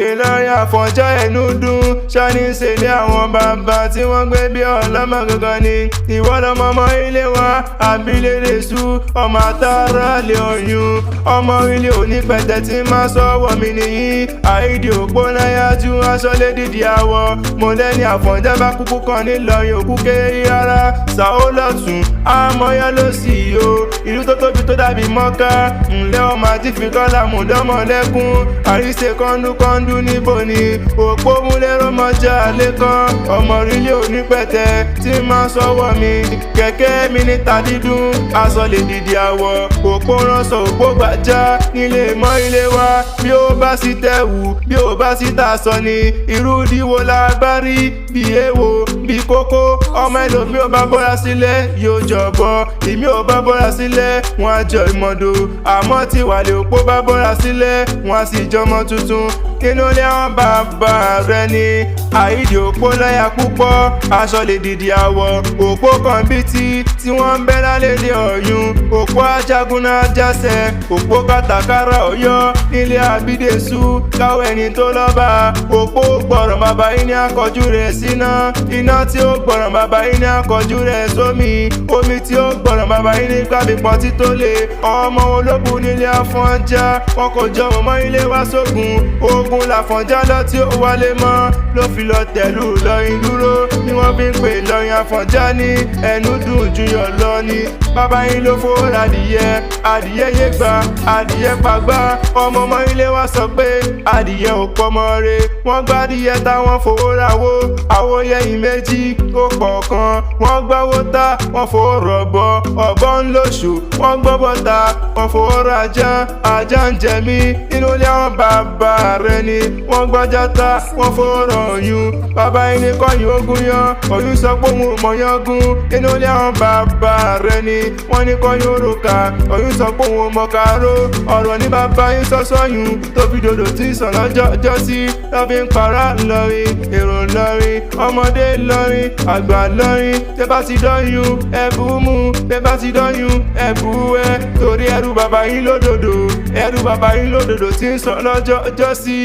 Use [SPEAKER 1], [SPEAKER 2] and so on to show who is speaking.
[SPEAKER 1] Ìlọrin Afonja ẹnu dùn ṣáni ṣe ní àwọn bàbá tí wọ́n gbé bí ọlọ́mọ gangan ni. Ìwọ lọmọ ọmọ ilé wa àbílẹ̀ lè sú ọmọ àtàrà lè oyún ọmọ ilé onípẹ̀tẹ̀ tí máa sọ́wọ́ mi nìyí. Àìdí òpó náyà ju aṣọ lé dídì àwọ̀ mo lẹ́ni Afonja bá kúkú kan nílọrin òkú kéré rárá. Sàó lọ́tún àmọ́yá ló sì yó ìlú tó tóbi tó dàbí mọ́ká ńlẹ́ ọmọ àti fìkọ́lá mùdọ́mọ̀lẹ́kùn àríṣe kọ́ńdúkọ́ńdú níbo ni òpó múlẹ́rọ mọ́jà lẹ́kàn ọmọ orílẹ̀ onípẹ̀tẹ̀ tí máa sọ́wọ́ mi kẹ̀kẹ́ mi níta dídùn aṣọ lè dìdì àwọ̀ òpó ránṣọ òpó gbàjá nílé mọ́ ilé wa bí ó bá sì tẹ̀wù bí ó bá sì tàṣọ ni irú díwo lágbárí bí èèwò bí kókó ọmọ ẹlòmí ò bá bọ́ra sílẹ̀ yóò jọ̀bọ ìmí ò bá bọ́ra sílẹ̀ wọ́n á jọ ìmọ̀dò àmọ́ tí wàlẹ̀ òpó bá bọ́ra sílẹ̀ wọ́n á sì jọmọ tuntun nínú ilé àwọn bàbá rẹ ni. Àìdí òpó láyà púpọ̀ aṣọ lè dìdì àwọ̀ òpó kan bí tí wọ́n ń bẹ́ lálẹ́dẹ̀ ọ̀yún òpó ajagunna jásẹ̀ òpó kàtàkárà ọ̀yọ́ nílé àbídẹ́sù káwọ́ ẹni tó lọ́ba òpó gbọ̀ràn bàbá yín ní akọjú rẹ̀ síná iná tí ó gbọ̀ràn bàbá yín ní akọjú rẹ̀ sómi omi tí ó gbọ̀ràn bàbá yín ní gbàgbìpọ̀ tí tó lè ọmọ ológun nílé Afonja wọn kò jọ mọ́ ilé wá sógun ogun l'Afonja lọ tí ó wálé mọ́ ló fi lọ tẹ̀lú Ìlọrin dúró ni wọ́n fi ń pè Ìlọrin Afonja ní ẹnu dùn juyọ̀ lọ ni. Bàbá yín ló fowó adìyẹ adìyẹ yé gbà adìyẹ pàgbà ọmọ ilé wa sọ pé adìyẹ ò pọmọ re wọ́n gbá adìyẹ táwọn fowó rawó àwòyẹyìn méjì ó pọ̀ kan wọ́n gbáwó ta wọ́n fowó rọ̀bọ ọ̀bọ ń lóṣù wọ́n gbọ́ bọ́ta wọ́n fowó rajá ajá ń jẹ mí nínú ilé àwọn bàbá rẹ ni wọ́n gbájá ta wọ́n fowó rọ̀yún bàbá yín ní kọ́yìn ogun yan ọ̀yún sọ pé òun ò mọ̀ yangún nínú ilé àwọn bàbá rẹ ni wọ́n ní kọ́yìn òrùka ọ̀yún sọ pé òun ò mọ̀ káró ọ̀rọ̀ ní bàbá yín sọ́sọ́yún tó fi dòdò tí sàn lọ́jọ́ sí lọ́bí ń para Ìlọrin èrò Ìlọrin ọmọdé Ìlọrin àgbà Ìlọrin tẹ́ bá ti dọ́yún ẹ̀bù mú tẹ́ bá ti dọ́yún ẹ̀bù ẹ̀ torí ẹrù bàbá yín lódòdó tí ń sàn lọ́jọ́ sí.